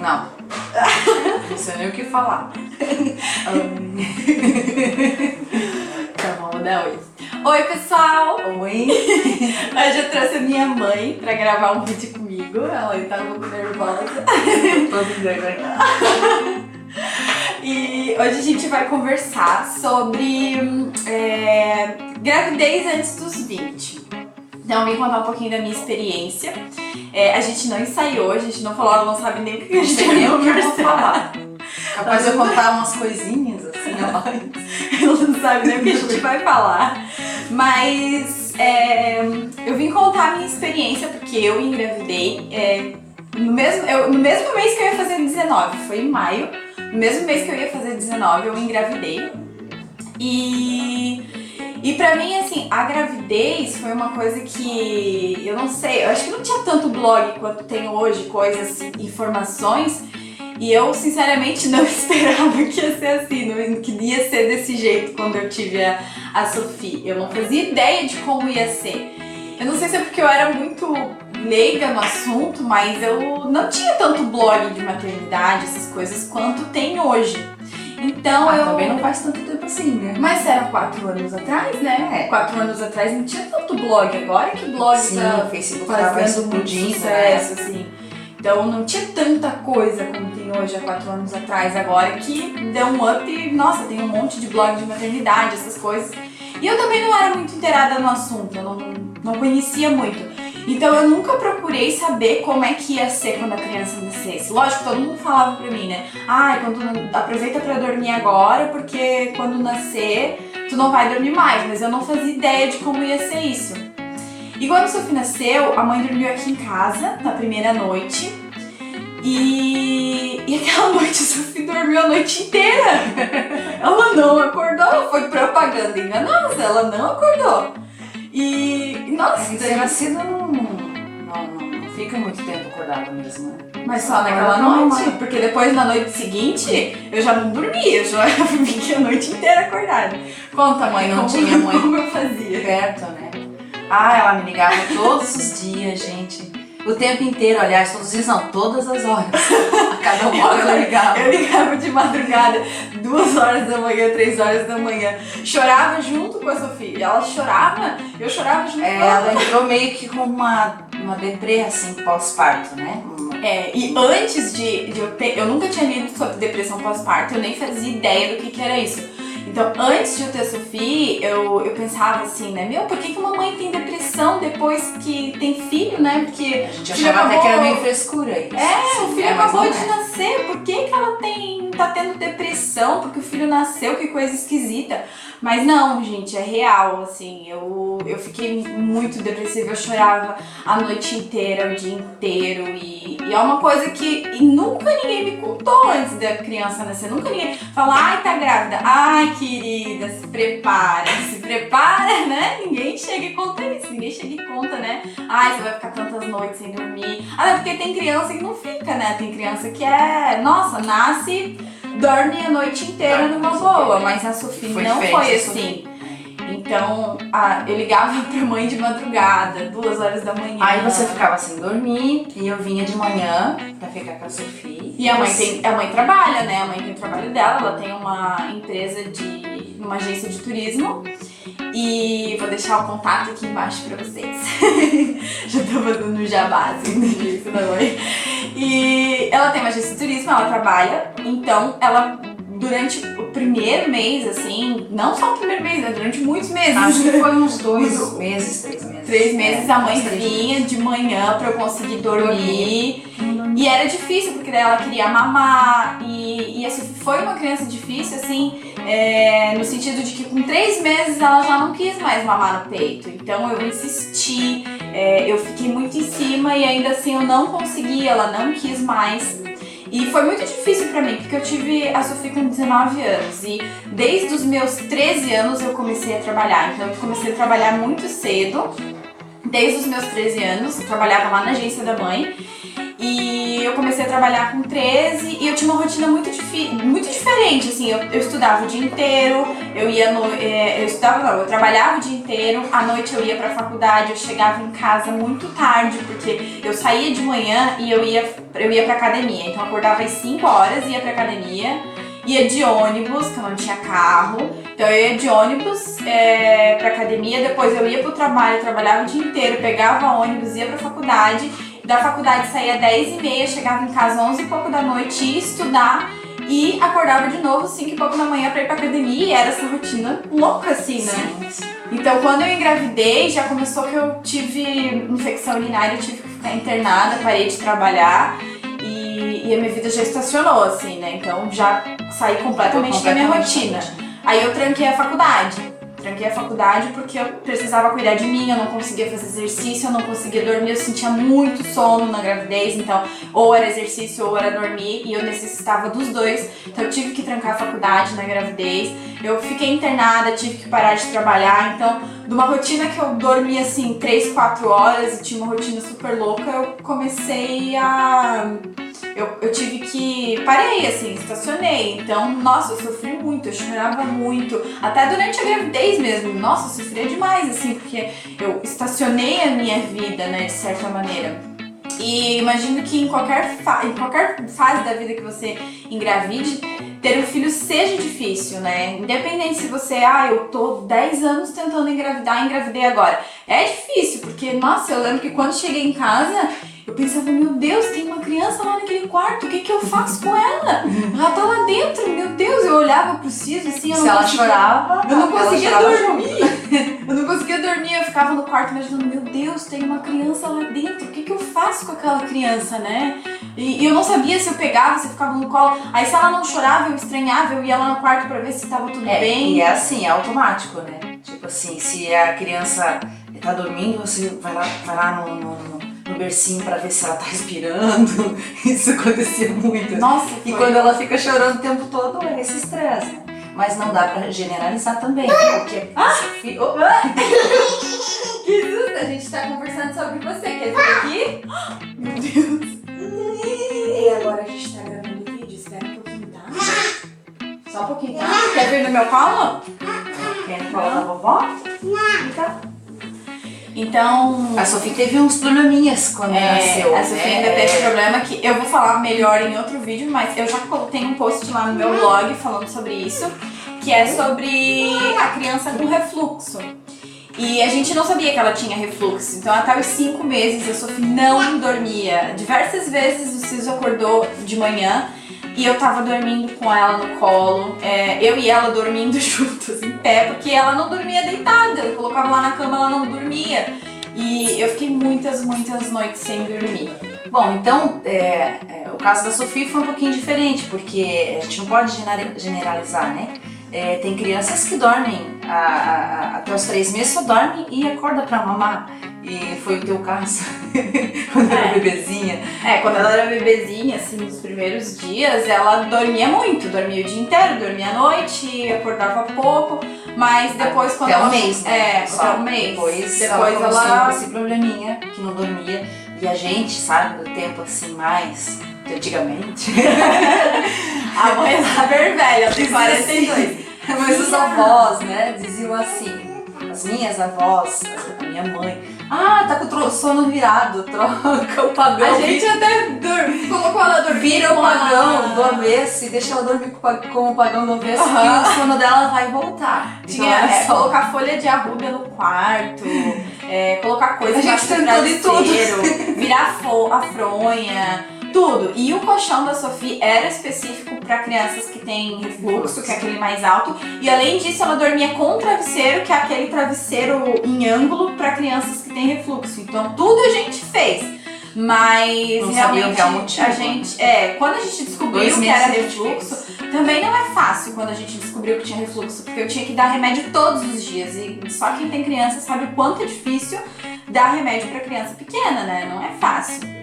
Não. Não sei nem o que falar. Tá bom, vou dar oi. Oi, pessoal! Oi. Hoje eu trouxe a minha mãe pra gravar um vídeo comigo. Ela tá um pouco nervosa. Tô envergonhada. E hoje a gente vai conversar sobre gravidez antes dos 20. Então, eu vim contar um pouquinho da minha experiência. A gente não ensaiou, a gente não falou, ela não sabe nem o que a gente vai conversar. Capaz de eu contar umas coisinhas assim, ó. Ela não sabe nem o que a gente vai falar. Mas eu vim contar a minha experiência, porque eu engravidei no mesmo mês que eu ia fazer 19, foi em maio. No mesmo mês que eu ia fazer 19, eu engravidei. E pra mim, assim, a gravidez foi uma coisa que, eu não sei, eu acho que não tinha tanto blog quanto tem hoje, coisas, informações. E eu, sinceramente, não esperava que ia ser assim, que ia ser desse jeito quando eu tive a Sophie. Eu não fazia ideia de como ia ser. Eu não sei se é porque eu era muito leiga no assunto, mas eu não tinha tanto blog de maternidade, essas coisas, quanto tem hoje. Então eu... Também não faz tanto tempo assim, né? Mas era 4 anos atrás, né? 4 anos atrás não tinha tanto blog. Agora que blog Sim, tá o Facebook tava fazendo muito explodindo, sucesso, né? assim. Então não tinha tanta coisa como tem hoje há 4 anos atrás. Agora que deu um up e, nossa, tem um monte de blog de maternidade, essas coisas. E eu também não era muito inteirada no assunto, eu não conhecia muito. Então eu nunca procurei saber como é que ia ser quando a criança nascesse. Lógico, todo mundo falava pra mim, né? Aproveita pra dormir agora, porque quando nascer, tu não vai dormir mais. Mas eu não fazia ideia de como ia ser isso. E quando a Sophie nasceu, a mãe dormiu aqui em casa, na primeira noite. E aquela noite a Sophie dormiu a noite inteira. Ela não acordou, foi propaganda enganosa, ela não acordou. E nossa, Recém-nascido não fica muito tempo acordado mesmo, né? Mas só naquela noite, porque depois na noite seguinte eu já não dormia, eu já fiquei a noite inteira acordada. Conta, mãe, Não tinha mãe como eu fazia. perto, né? Ela me ligava todos os dias, gente. O tempo inteiro, aliás, todos os dias não, todas as horas. A cada uma hora eu ligava. Eu ligava de madrugada, 2 horas da manhã, 3 horas da manhã. Chorava junto com a Sophie. Ela chorava, eu chorava junto com ela. Ela entrou meio que com uma deprê, assim, pós-parto, né? E antes de eu ter... Eu nunca tinha lido sobre depressão pós-parto, eu nem fazia ideia do que era isso. Então, antes de eu ter a Sophie, eu pensava assim, né? Por que uma mãe tem depressão depois que tem filho, né? Porque a gente achava até que era meio frescura isso. O filho acabou de nascer, por que ela tá tendo depressão? Porque o filho nasceu, que coisa esquisita. Mas não, gente, é real, assim, eu fiquei muito depressiva, eu chorava a noite inteira, o dia inteiro, e é uma coisa que nunca ninguém me contou antes da criança nascer, nunca ninguém falou, tá grávida, querida, se prepara, né? Ninguém chega e conta isso, ninguém chega e conta, né? Você vai ficar tantas noites sem dormir, porque tem criança que não fica, né? Tem criança que nasce... Dorme a noite inteira numa boa, mas a Sophie não foi assim. Então, eu ligava pra mãe de madrugada, 2 horas da manhã. Aí você ficava sem dormir e eu vinha de manhã pra ficar com a Sophie. E a mãe trabalha, né? A mãe tem o trabalho dela, ela tem uma empresa uma agência de turismo. E vou deixar o contato aqui embaixo pra vocês. Já tô fazendo um jabá assim disso da mãe. E ela tem uma agência de turismo, ela trabalha. Então ela, durante o primeiro mês, assim, não só o primeiro mês, né? Durante muitos meses. Acho que foi uns 2 meses, 3 meses. 3 meses a mãe vinha de manhã pra eu conseguir dormir. E era difícil, porque daí ela queria mamar. E assim, foi uma criança difícil, assim, no sentido de que com 3 meses ela já não quis mais mamar no peito. Então eu insisti, eu fiquei muito em cima e ainda assim eu não consegui, ela não quis mais. E foi muito difícil pra mim, porque eu tive a Sophie com 19 anos e desde os meus 13 anos eu comecei a trabalhar. Então eu comecei a trabalhar muito cedo, desde os meus 13 anos, eu trabalhava lá na agência da mãe. E eu comecei a trabalhar com 13 e eu tinha uma rotina muito diferente, assim, eu estudava o dia inteiro, eu trabalhava o dia inteiro, à noite eu ia pra faculdade, eu chegava em casa muito tarde, porque eu saía de manhã e eu ia pra academia, então eu acordava às 5 horas, ia pra academia, ia de ônibus, que eu não tinha carro, então eu ia de ônibus pra academia, depois eu ia pro trabalho, eu trabalhava o dia inteiro, pegava ônibus, ia pra faculdade. Da faculdade saía 10h30, chegava em casa 11 e pouco da noite, ia estudar e acordava de novo 5 e pouco da manhã pra ir pra academia e era essa rotina louca assim, né? Sim. Então quando eu engravidei, já começou que eu tive infecção urinária, eu tive que ficar internada, parei de trabalhar e a minha vida já estacionou assim, né? Então já saí completamente da minha rotina. Aí eu tranquei a faculdade. Tranquei a faculdade porque eu precisava cuidar de mim, eu não conseguia fazer exercício, eu não conseguia dormir, eu sentia muito sono na gravidez, então ou era exercício ou era dormir e eu necessitava dos dois, então eu tive que trancar a faculdade na gravidez, eu fiquei internada, tive que parar de trabalhar, então de uma rotina que eu dormia assim 3, 4 horas e tinha uma rotina super louca, eu comecei a... Eu tive que... Parei, assim, estacionei. Então, nossa, eu sofri muito, eu chorava muito. Até durante a gravidez mesmo. Nossa, eu sofria demais, assim, porque eu estacionei a minha vida, né, de certa maneira. E imagino que em qualquer fase da vida que você engravide, ter um filho seja difícil, né? Independente se você, eu tô 10 anos tentando engravidar, engravidei agora. É difícil, porque, nossa, eu lembro que quando cheguei em casa... Eu pensava, meu Deus, tem uma criança lá naquele quarto, o que que eu faço com ela? Ela tá lá dentro, meu Deus. Eu olhava pro Ciso assim, se ela chorava, eu não conseguia dormir. Eu não conseguia dormir, eu ficava no quarto imaginando, meu Deus, tem uma criança lá dentro, o que que eu faço com aquela criança, né? E eu não sabia se eu pegava, se eu ficava no colo. Aí se ela não chorava, eu estranhava, eu ia lá no quarto pra ver se tava tudo bem. E é assim, é automático, né? Tipo assim, se a criança tá dormindo, você vai lá no bercinho pra ver se ela tá respirando. Isso acontecia muito. Nossa, e quando ela fica chorando o tempo todo, é esse estresse, né? Mas não dá pra generalizar também, porque... Que susto, a gente tá conversando sobre você. Quer vir aqui? Meu Deus. E agora a gente tá gravando o vídeo, espera um pouquinho, tá? Só um pouquinho, tá? Quer vir no meu colo? Quer no colo da vovó? Tá. Então... A Sofia teve uns probleminhas quando nasceu. A Sofia ainda teve problema que eu vou falar melhor em outro vídeo, mas eu já tenho um post lá no meu blog falando sobre isso, que é sobre a criança com refluxo. E a gente não sabia que ela tinha refluxo, então até os 5 meses a Sofia não dormia. Diversas vezes o Ciso acordou de manhã e eu tava dormindo com ela no colo, eu e ela dormindo juntos em pé, porque ela não dormia deitada, eu colocava lá na cama, ela não dormia. E eu fiquei muitas noites sem dormir. Bom, então o caso da Sofia foi um pouquinho diferente, porque a gente não pode generalizar, né? Tem crianças que dormem até os 3 meses, só dormem e acorda pra mamar. E foi o teu caso, quando era bebezinha. Quando ela era bebezinha, assim, nos primeiros dias, ela dormia muito, dormia o dia inteiro, dormia à noite, acordava pouco, mas depois quando até um mês, né? Até um mês. Depois ela com esse probleminha, que não dormia. E a gente, sabe, do tempo assim, mais de antigamente. A mãe é super velha, tem 42. Mas os avós, né, diziam assim, as minhas avós, a minha mãe, tá com o sono virado, troca o pagão. A gente até colocou ela dormir. Vira o pagão do avesso e deixa ela dormir com o pagão do avesso, que o sono dela vai voltar. Tinha colocar folha de arruda no quarto, colocar coisa embaixo do travesseiro, virar a fronha. Tudo. E o colchão da Sofia era específico para crianças que têm refluxo, que é aquele mais alto. E além disso, ela dormia com travesseiro, que é aquele travesseiro em ângulo para crianças que têm refluxo. Então tudo a gente fez. Mas não realmente sabia o motivo. a gente, quando a gente descobriu que era refluxo, também não é fácil quando a gente descobriu que tinha refluxo, porque eu tinha que dar remédio todos os dias. E só quem tem criança sabe o quanto é difícil dar remédio para criança pequena, né? Não é fácil.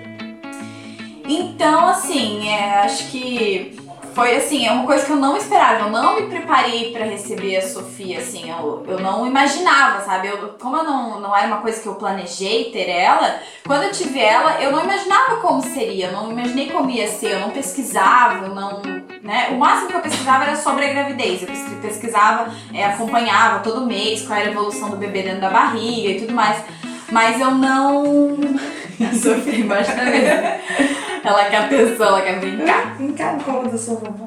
Então, assim, acho que foi assim, é uma coisa que eu não esperava, eu não me preparei pra receber a Sofia, assim, eu não imaginava, sabe? Como eu não era uma coisa que eu planejei ter ela, quando eu tive ela, eu não imaginava como seria, eu não imaginei como ia ser, eu não pesquisava, eu não, né? O máximo que eu pesquisava era sobre a gravidez, eu pesquisava, acompanhava todo mês qual era a evolução do bebê dentro da barriga e tudo mais, mas eu não... A Sofia embaixo da mesa. Ela quer atenção, ela quer brincar. Brincar no colo da sua vovó.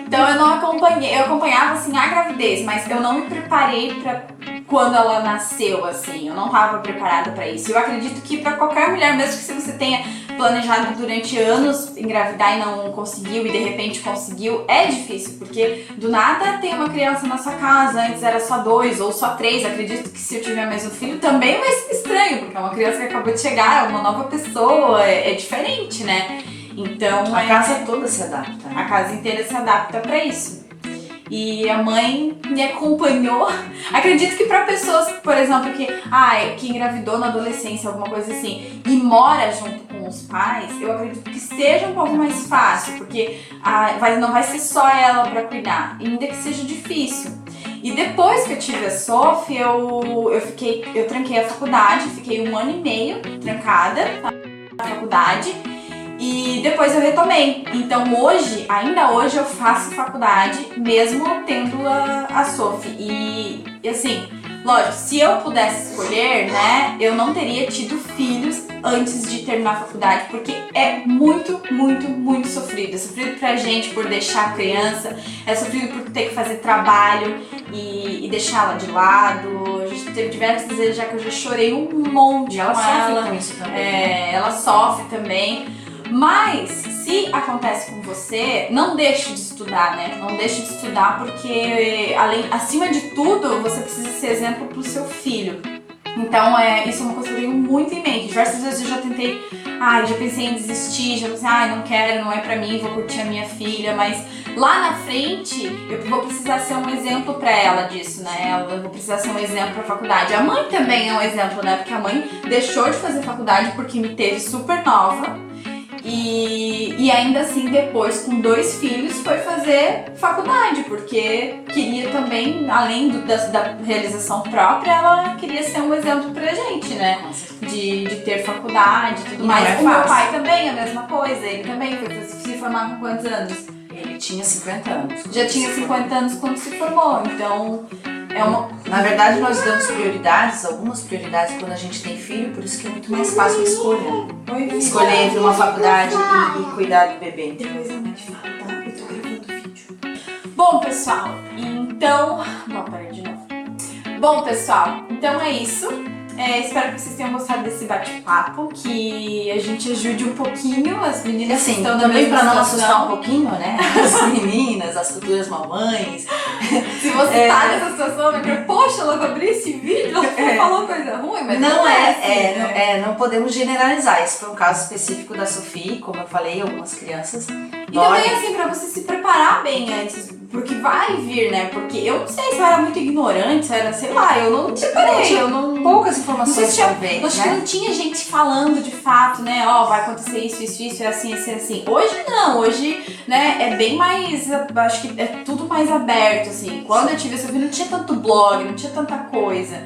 Então eu não acompanhei, eu acompanhava assim a gravidez, mas eu não me preparei pra quando ela nasceu, assim, eu não tava preparada pra isso. Eu acredito que pra qualquer mulher, mesmo que se você tenha planejado durante anos engravidar e não conseguiu e de repente conseguiu, é difícil, porque do nada tem uma criança na sua casa, antes era só 2 ou só 3, acredito que se eu tiver mais um filho também vai ser estranho, porque é uma criança que acabou de chegar, é uma nova pessoa, é diferente, né? Então a casa toda se adapta. A casa inteira se adapta pra isso. E a mãe me acompanhou. Acredito que pra pessoas, por exemplo, que engravidou na adolescência, alguma coisa assim, e mora junto com os pais, eu acredito que seja um pouco mais fácil, porque não vai ser só ela pra cuidar, ainda que seja difícil. E depois que eu tive a Sophie, eu tranquei a faculdade, fiquei 1 ano e meio trancada na faculdade. E depois eu retomei. Então ainda hoje eu faço faculdade, mesmo tendo a Sophie. E assim, lógico, se eu pudesse escolher, né, eu não teria tido filhos antes de terminar a faculdade, porque é muito, muito, muito sofrido. É sofrido pra gente por deixar a criança, é sofrido por ter que fazer trabalho e deixá-la de lado. A gente teve diversas vezes já que eu já chorei um monte. E ela com sofre com isso também. Ela sofre também. Mas, se acontece com você, não deixe de estudar, né? Não deixe de estudar porque, acima de tudo, você precisa ser exemplo pro seu filho. Então, isso é uma coisa que eu tenho muito em mente. Diversas vezes eu já tentei, já pensei em desistir, já pensei, não quero, não é pra mim, vou curtir a minha filha, mas lá na frente eu vou precisar ser um exemplo pra ela disso, né? Eu vou precisar ser um exemplo pra faculdade. A mãe também é um exemplo, né? Porque a mãe deixou de fazer faculdade porque me teve super nova. E ainda assim, depois, com 2 filhos, foi fazer faculdade, porque queria também, além da realização própria, ela queria ser um exemplo pra gente, né? De ter faculdade e tudo mais. O meu pai também, a mesma coisa, ele também foi se formar com quantos anos? Ele tinha 50 anos. Já tinha 50 anos quando se formou, então... Na verdade, nós damos algumas prioridades quando a gente tem filho, por isso que é muito mais fácil a escolha. Escolher entre uma faculdade e cuidar do bebê. Depois a mãe te fala, tá? Eu tô gravando vídeo. Bom, pessoal, então... Parei de novo. Bom, pessoal, então é isso. Espero que vocês tenham gostado desse bate-papo, que a gente ajude um pouquinho as meninas assim, que estão também para não assustar um pouquinho, né? As meninas, as futuras mamães. Se você tá nessa situação, poxa, ela vai abrir esse vídeo, ela falou coisa ruim, mas não é assim, não podemos generalizar. Esse foi um caso específico da Sophie, como eu falei, algumas crianças. E também assim, pra você se preparar bem antes, porque vai vir, né? Porque eu não sei se eu era muito ignorante, se eu era, sei lá, eu não me preparei, poucas informações talvez, acho que não tinha gente falando de fato, né? Vai acontecer isso, é assim, assim. Hoje não, hoje, né, é bem mais, acho que é tudo mais aberto, assim. Quando eu tive essa vida, não tinha tanto blog, não tinha tanta coisa.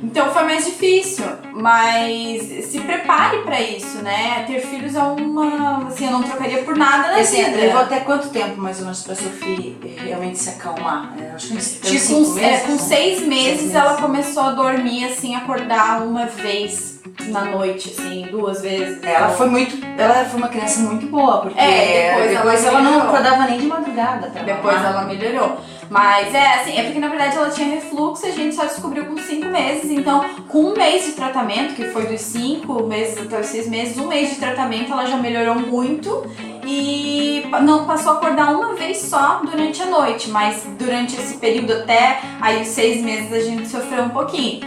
Então foi mais difícil, mas se prepare pra isso, né? Ter filhos é assim, eu não trocaria por nada na vida. Levou até quanto tempo, mais ou menos, pra Sophie realmente se acalmar? Acho que tipo, 5 meses, com 6 meses ela começou a dormir, assim, acordar uma vez na noite, assim, 2 vezes. Ela foi uma criança muito boa, porque depois ela não acordava nem de madrugada. Depois ela melhorou. Mas assim, porque na verdade ela tinha refluxo e a gente só descobriu com 5 meses. Então, com 1 mês de tratamento, que foi dos 5 meses até os 6 meses, 1 mês de tratamento ela já melhorou muito e não passou a acordar uma vez só durante a noite. Mas durante esse período até aí os 6 meses a gente sofreu um pouquinho.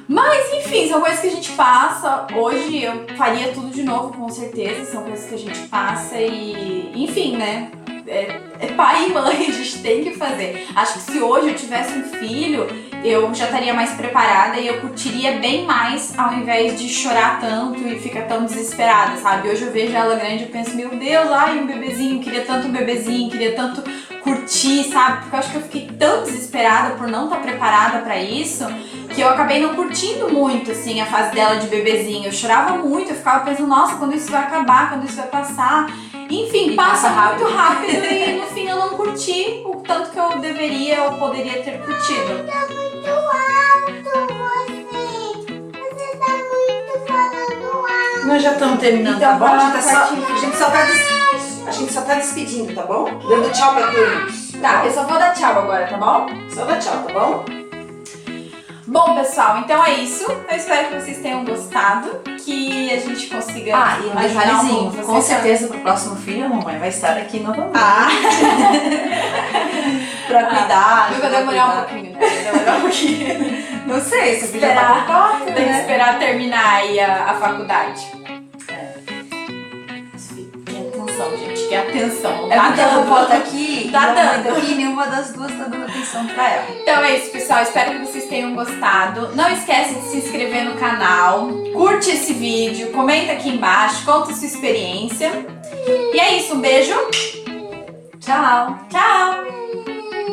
Mas enfim, são coisas que a gente passa. Hoje eu faria tudo de novo, com certeza. São coisas que a gente passa e enfim, né? É pai e mãe, a gente tem que fazer. Acho que se hoje eu tivesse um filho, eu já estaria mais preparada e eu curtiria bem mais ao invés de chorar tanto e ficar tão desesperada, sabe? Hoje eu vejo ela grande e penso, meu Deus, ai, um bebezinho, queria tanto um bebezinho, queria tanto curtir, sabe? Porque eu acho que eu fiquei tão desesperada por não estar preparada pra isso, que eu acabei não curtindo muito, assim, a fase dela de bebezinho. Eu chorava muito, eu ficava pensando, nossa, quando isso vai acabar, quando isso vai passar. Enfim, E passa passa muito rápido e no fim eu não curti o tanto que eu deveria ou poderia ter curtido. Tá muito alto você. Você tá muito falando alto. Nós já estamos terminando, Então, tá bom? vamos A lá, a gente só tá despedindo, tá bom? Dando tchau pra turma. Tá, eu só vou dar tchau agora, tá bom? Só dá tchau, tá bom? Bom, pessoal, então é isso. Eu espero que vocês tenham gostado, que a gente consiga E um ajudar detalhezinho, um pouco com vocês. certeza pro próximo filho a mamãe vai estar aqui novamente. Pra cuidar, Vai pra demorar cuidar. um pouquinho, né? Vai demorar um pouquinho. Não sei, se o filho já Esperar. tá com 4, Tem que né? esperar terminar aí a faculdade. Que atenção, gente, que atenção. Não É tá porque a dando. vovó tá aqui, Tá e a mãe dando. daqui, nenhuma das duas tá dando atenção pra ela. Então é isso, pessoal. Espero que vocês tenham gostado. Não esquece de se inscrever no canal. Curte esse vídeo, comenta aqui embaixo, conta sua experiência. E é isso, um beijo. Tchau! Tchau!